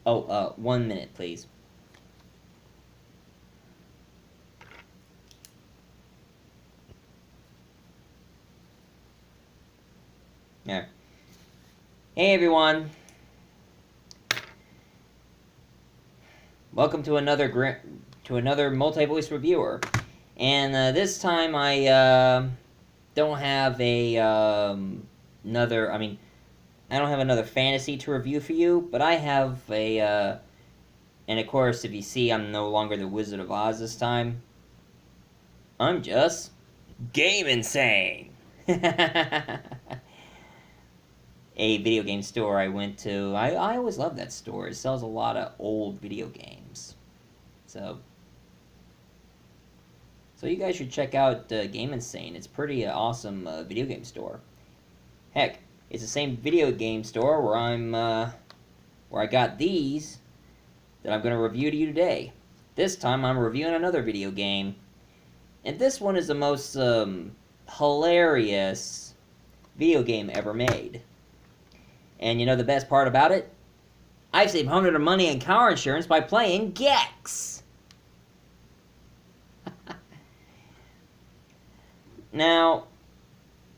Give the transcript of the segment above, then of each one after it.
Oh, 1 minute, please. Yeah. Hey everyone. Welcome to another multi-voice reviewer. And this time I don't have another. I don't have another fantasy to review for you, but I have a. And of course, if you see, I'm no longer the Wizard of Oz this time. I'm just game insane. A video game store I went to. I always love that store. It sells a lot of old video games. So you guys should check out Game Insane. It's pretty awesome video game store. Heck, it's the same video game store where where I got these that I'm going to review to you today. This time I'm reviewing another video game, and this one is the most hilarious video game ever made. And you know the best part about it? I've saved hundreds of money in car insurance by playing Gex. Now,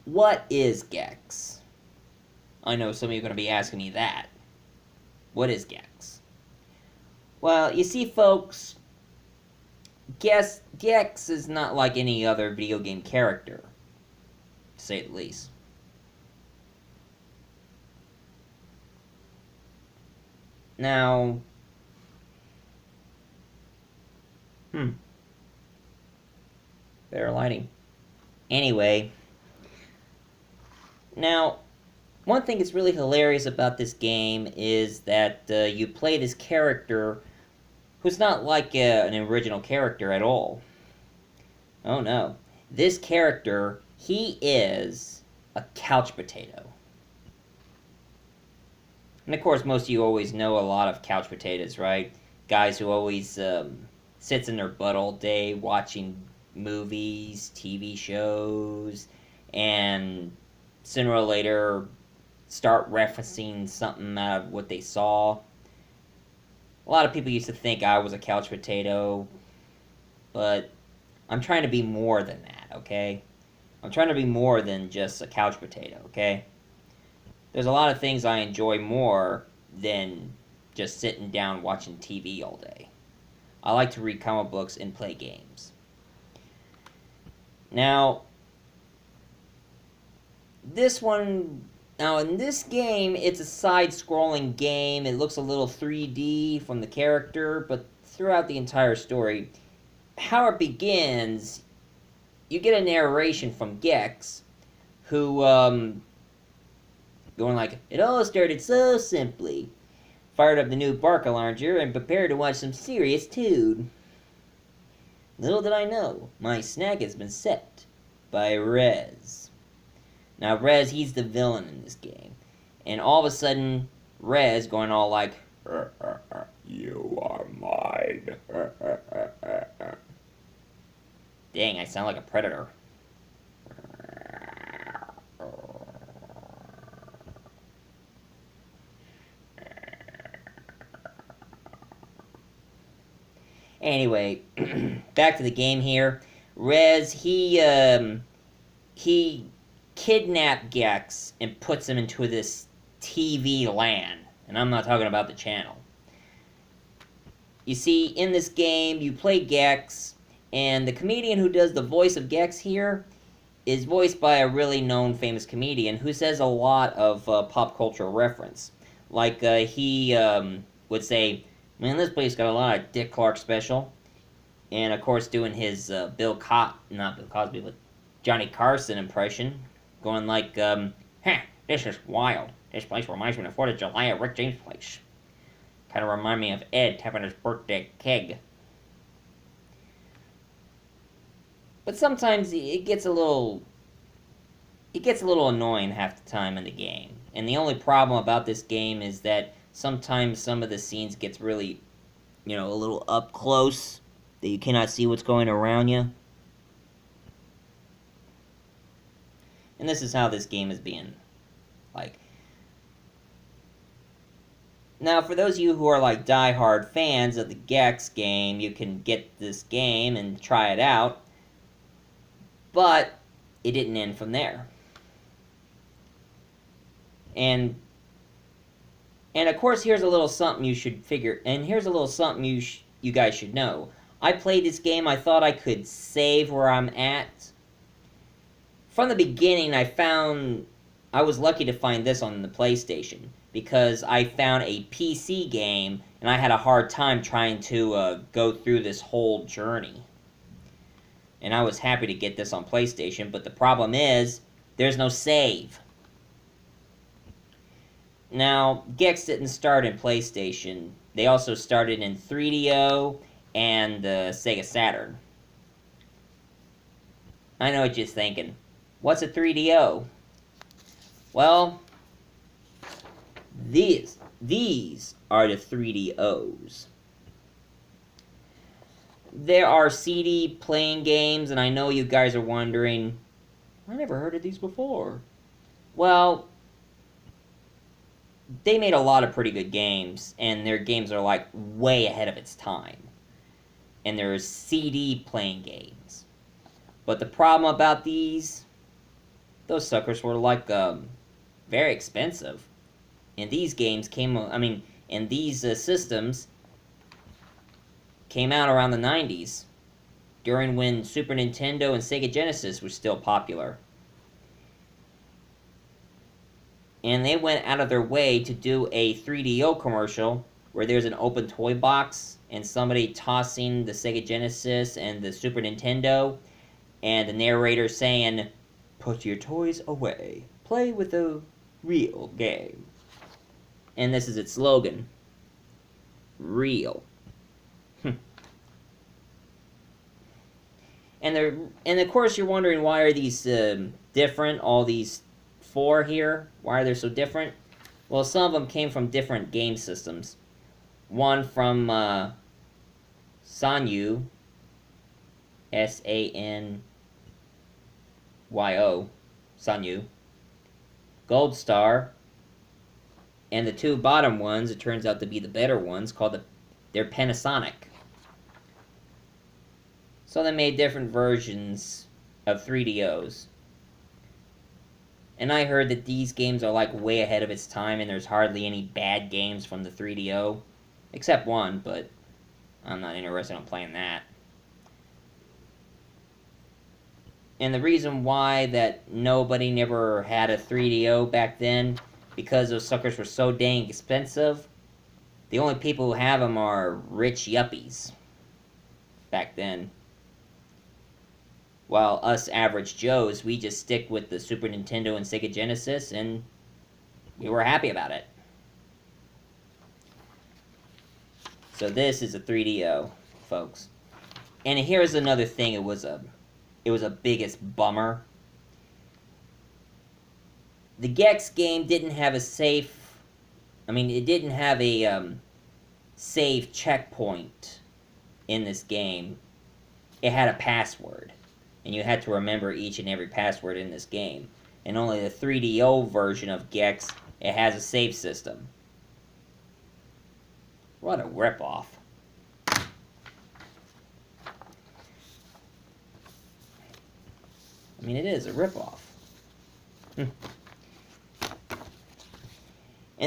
what is Gex? I know some of you are going to be asking me that. What is Gex? Well, you see, folks, Gex is not like any other video game character, to say the least. Now, better lighting. Anyway, now, one thing that's really hilarious about this game is that you play this character who's not like an original character at all. Oh no. This character, he is a couch potato. And of course, most of you always know a lot of couch potatoes, right? Guys who always sits in their butt all day watching movies, TV shows, and sooner or later start referencing something out of what they saw. A lot of people used to think I was a couch potato, but I'm trying to be more than that, okay? I'm trying to be more than just a couch potato, okay? There's a lot of things I enjoy more than just sitting down watching TV all day. I like to read comic books and play games. Now, in this game, it's a side-scrolling game. It looks a little 3D from the character, but throughout the entire story, how it begins, you get a narration from Gex, who, going like, "It all started so simply. Fired up the new Barca launcher and prepared to watch some serious Tude. Little did I know, my snack has been set by Rez." Now, Rez, he's the villain in this game. And all of a sudden, Rez going all like, "You are mine." Dang, I sound like a predator. Anyway, back to the game here. Rez, he kidnapped Gex and puts him into this TV land. And I'm not talking about the channel. You see, in this game, you play Gex, and the comedian who does the voice of Gex here is voiced by a really known famous comedian who says a lot of pop culture reference. Like, he would say, "Man, this place got a lot of Dick Clark special." And, of course, doing his not Bill Cosby, but Johnny Carson impression. Going like, "This is wild. This place reminds me of 4th of July at Rick James' place. Kind of remind me of Ed tapping his birthday keg." But sometimes it gets a little annoying half the time in the game. And the only problem about this game is that sometimes some of the scenes gets really, a little up close, that you cannot see what's going around you. And this is how this game is being, like. Now, for those of you who are like die-hard fans of the Gex game, you can get this game and try it out. But it didn't end from there. And of course, here's a little something you should figure, and here's a little something you guys should know. I played this game, I thought I could save where I'm at. From the beginning, I was lucky to find this on the PlayStation, because I found a PC game, and I had a hard time trying to go through this whole journey. And I was happy to get this on PlayStation, but the problem is, there's no save. Now, Gex didn't start in PlayStation. They also started in 3DO and the Sega Saturn. I know what you're thinking. What's a 3DO? Well, these are the 3DOs. There are CD playing games, and I know you guys are wondering, I never heard of these before. Well, they made a lot of pretty good games, and their games are like way ahead of its time. And there's CD playing games. But the problem about those suckers were like very expensive. And these games and these systems came out around the 90s, during when Super Nintendo and Sega Genesis were still popular. And they went out of their way to do a 3DO commercial where there's an open toy box and somebody tossing the Sega Genesis and the Super Nintendo, and the narrator saying, "Put your toys away. Play with a real game." And this is its slogan. Real. And of course you're wondering, why are these different, all these four here? Why are they so different? Well, some of them came from different game systems. One from Sanyo, Sanyo, Sanyo, Gold Star, and the two bottom ones, it turns out to be the better ones, they're Panasonic. So they made different versions of 3DOs. And I heard that these games are like way ahead of its time, and there's hardly any bad games from the 3DO. Except one, but I'm not interested in playing that. And the reason why that nobody never had a 3DO back then, because those suckers were so dang expensive, the only people who have them are rich yuppies back then. While us average Joes, we just stick with the Super Nintendo and Sega Genesis, and we were happy about it. So this is a 3DO, folks. And here's another thing, it was a biggest bummer. The Gex game didn't have a safe... it didn't have a save checkpoint in this game. It had a password. And you had to remember each and every password in this game. And only the 3DO version of Gex, it has a save system. What a ripoff. It is a ripoff. And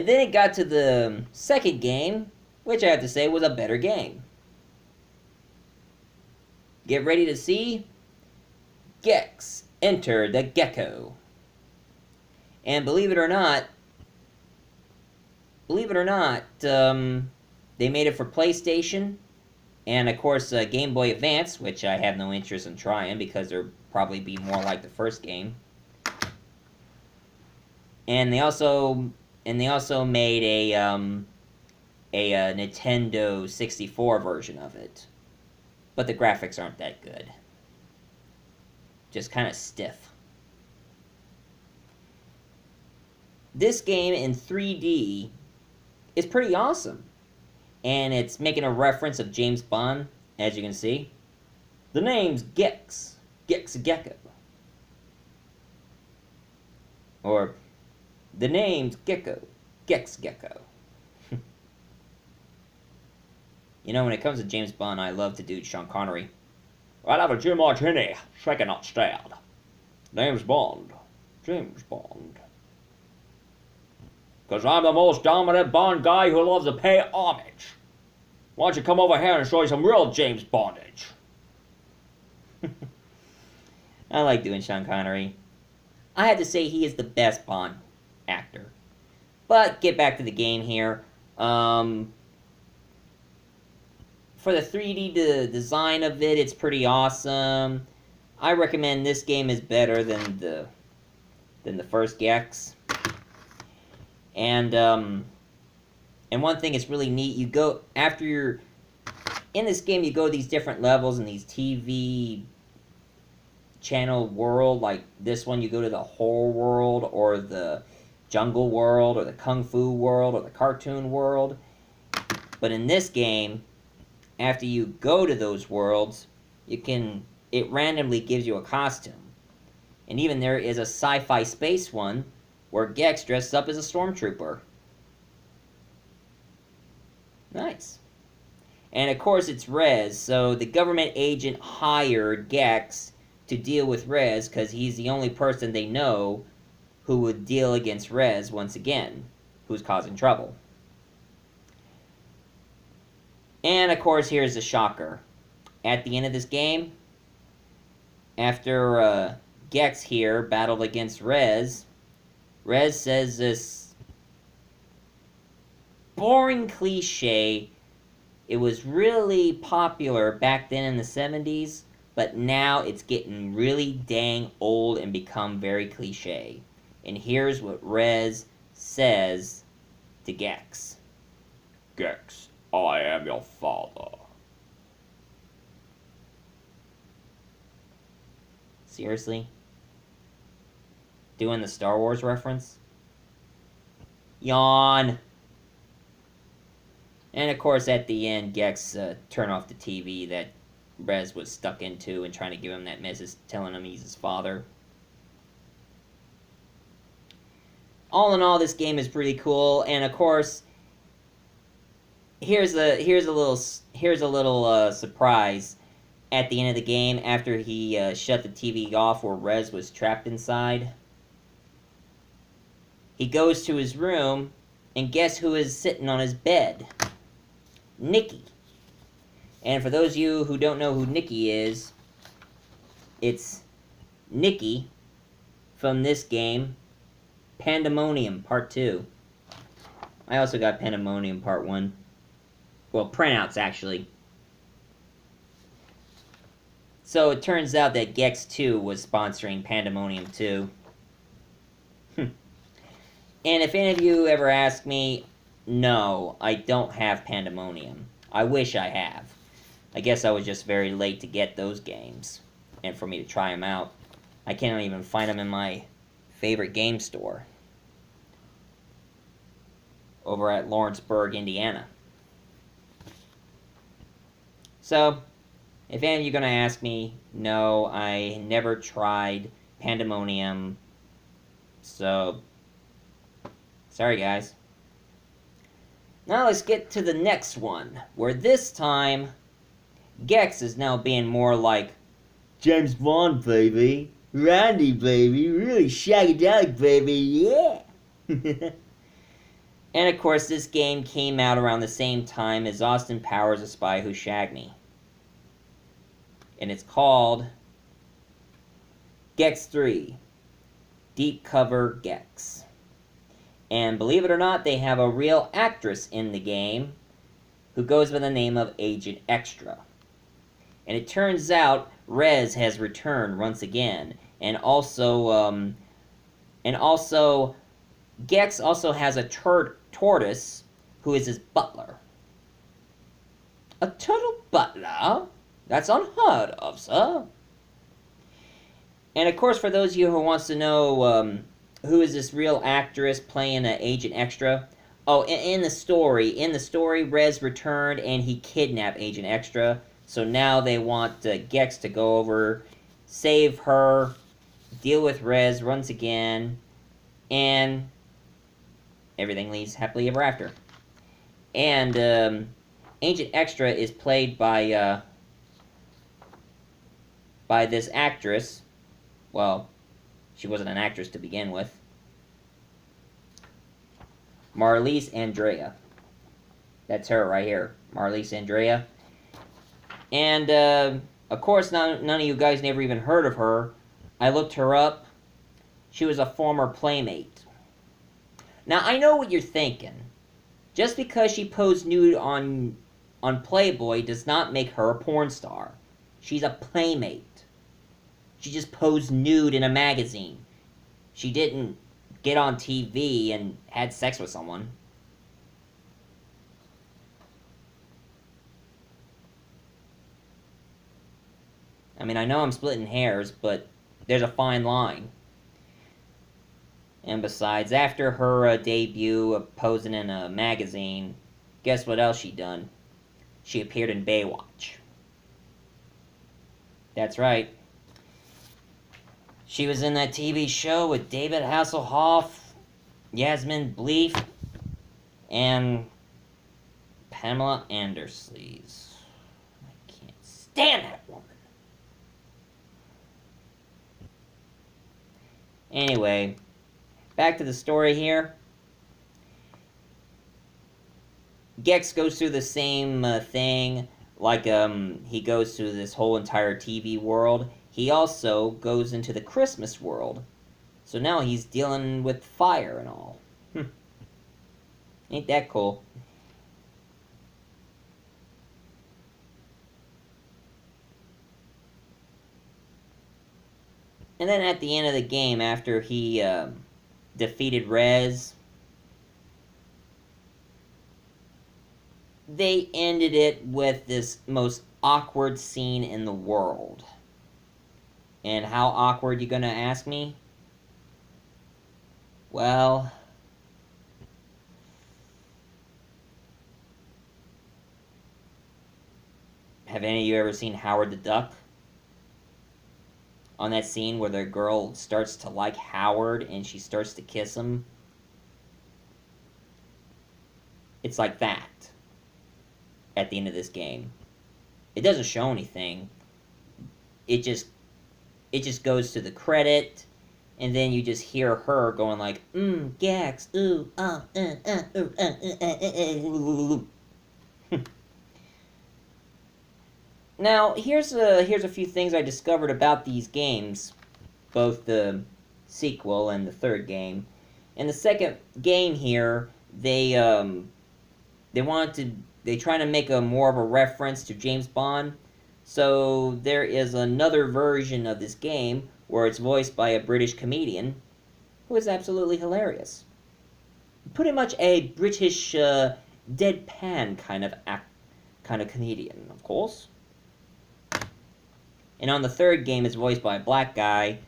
then it got to the second game, which I have to say was a better game. Get ready to see Gex Enter the Gecko. And believe it or not, they made it for PlayStation, and of course Game Boy Advance, which I have no interest in trying because they'll probably be more like the first game. And they also made a Nintendo 64 version of it, but the graphics aren't that good. Just kind of stiff. This game in 3D is pretty awesome. And it's making a reference of James Bond, as you can see. The name's Gex. Gex Gecko. Or, the name's Gecko. Gex Gecko. You know, when it comes to James Bond, I love to do Sean Connery. I'd have a Jim Martini, shaken not stirred. James Bond. James Bond. Because I'm the most dominant Bond guy who loves to pay homage. Why don't you come over here and show you some real James Bondage? I like doing Sean Connery. I had to say he is the best Bond actor. But get back to the game here. For the 3D design of it, it's pretty awesome. I recommend this game is better than the first Gex. And one thing is really neat. You go after you're in this game. You go these different levels in these TV channel world. Like this one, you go to the horror world, or the jungle world, or the kung fu world, or the cartoon world. But in this game, after you go to those worlds, it randomly gives you a costume. And even there is a sci-fi space one where Gex dresses up as a stormtrooper. Nice. And of course it's Rez, so the government agent hired Gex to deal with Rez because he's the only person they know who would deal against Rez once again, who's causing trouble. And of course here's the shocker. At the end of this game, after Gex here battled against Rez says this boring cliche. It was really popular back then in the 70s, but now it's getting really dang old and become very cliche. And here's what Rez says to Gex. Gex, I am your father. Seriously? Doing the Star Wars reference? Yawn. And of course, at the end, Gex turned off the TV that Rez was stuck into and trying to give him that message telling him he's his father. All in all, this game is pretty cool, and of course, here's a little surprise at the end of the game after he shut the TV off where Rez was trapped inside. He goes to his room, and guess who is sitting on his bed? Nikki. And for those of you who don't know who Nikki is, it's Nikki from this game, Pandemonium Part 2. I also got Pandemonium Part 1. Well, printouts, actually. So it turns out that Gex 2 was sponsoring Pandemonium 2. And if any of you ever ask me, no, I don't have Pandemonium. I wish I have. I guess I was just very late to get those games, and for me to try them out. I can't even find them in my favorite game store over at Lawrenceburg, Indiana. So, if any of you are going to ask me, no, I never tried Pandemonium, so sorry guys. Now let's get to the next one, where this time, Gex is now being more like, James Bond, baby. Randy, baby. Really shagadelic, baby. Yeah. And of course, this game came out around the same time as Austin Powers' A Spy Who Shagged Me. And it's called Gex 3. Deep Cover Gex. And believe it or not, they have a real actress in the game who goes by the name of Agent Extra. And it turns out Rez has returned once again. And also Gex also has a tortoise who is his butler. A turtle butler? That's unheard of, sir. And of course, for those of you who wants to know who is this real actress playing Agent Extra? Oh, in the story, Rez returned and he kidnapped Agent Extra. So now they want Gex to go over, save her, deal with Rez once again, and everything leaves happily ever after. And Agent Extra is played by this actress. Well, she wasn't an actress to begin with. Marlise Andrea. That's her right here. Marlise Andrea. And, of course, none of you guys never even heard of her. I looked her up. She was a former Playmate. Now, I know what you're thinking. Just because she posed nude on Playboy does not make her a porn star. She's a Playmate. She just posed nude in a magazine. She didn't get on TV and had sex with someone. I mean, I know I'm splitting hairs, but there's a fine line. And besides, after her debut of posing in a magazine, guess what else she done? She appeared in Baywatch. That's right. She was in that TV show with David Hasselhoff, Yasmin Bleeth, and Pamela Anderslees. I can't stand that woman. Anyway, back to the story here. Gex goes through the same thing, like he goes through this whole entire TV world. He also goes into the Christmas world. So now he's dealing with fire and all. Ain't that cool? And then at the end of the game, after he defeated Rez, they ended it with this most awkward scene in the world. And how awkward, you gonna ask me? Well, have any of you ever seen Howard the Duck? On that scene where the girl starts to like Howard and she starts to kiss him? It's like that at the end of this game. It doesn't show anything. It just goes to the credit, and then you just hear her going like, Gex, ooh, Now, here's a few things I discovered about these games, both the sequel and the third game. In the second game here, they try to make a more of a reference to James Bond. So there is another version of this game where it's voiced by a British comedian who is absolutely hilarious. Pretty much a British deadpan kind of comedian, of course. And on the third game, it's voiced by a black guy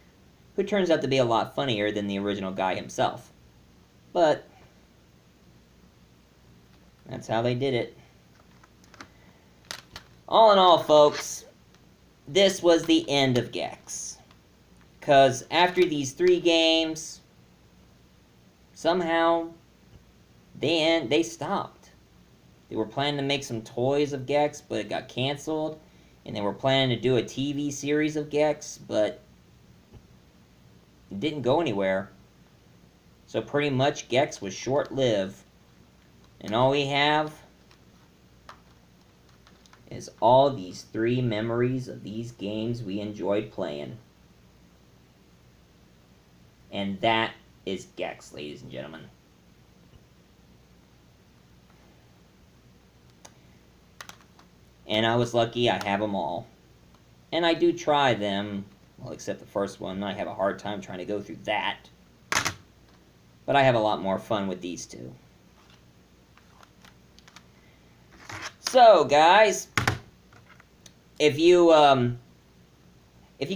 who turns out to be a lot funnier than the original guy himself. But that's how they did it. All in all, folks, this was the end of Gex. Because after these 3 games, somehow they stopped. They were planning to make some toys of Gex, but it got canceled. And they were planning to do a TV series of Gex, but it didn't go anywhere. So pretty much Gex was short-lived. And all we have is all these 3 memories of these games we enjoyed playing. And that is Gex, ladies and gentlemen. And I was lucky I have them all. And I do try them, well, except the first one. I have a hard time trying to go through that. But I have a lot more fun with these 2. So, guys, if you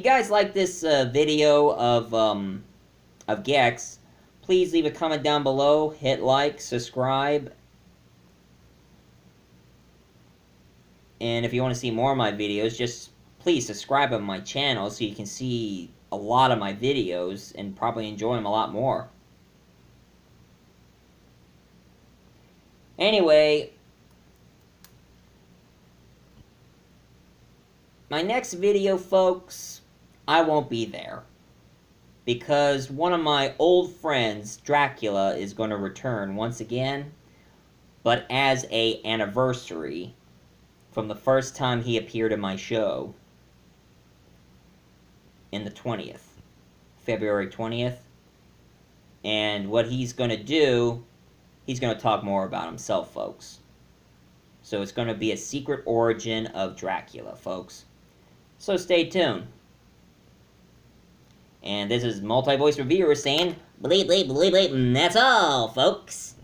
guys like this video of Gex, please leave a comment down below, hit like, subscribe, and if you want to see more of my videos, just please subscribe on my channel so you can see a lot of my videos and probably enjoy them a lot more. Anyway, My next video, folks, I won't be there. Because one of my old friends, Dracula, is going to return once again, but as a anniversary from the first time he appeared in my show in the 20th, February 20th. And what he's going to do, he's going to talk more about himself, folks. So it's going to be a secret origin of Dracula, folks. So stay tuned. And this is Multi-Voice Reviewer saying, bleep, bleep, bleep, bleep, and that's all, folks.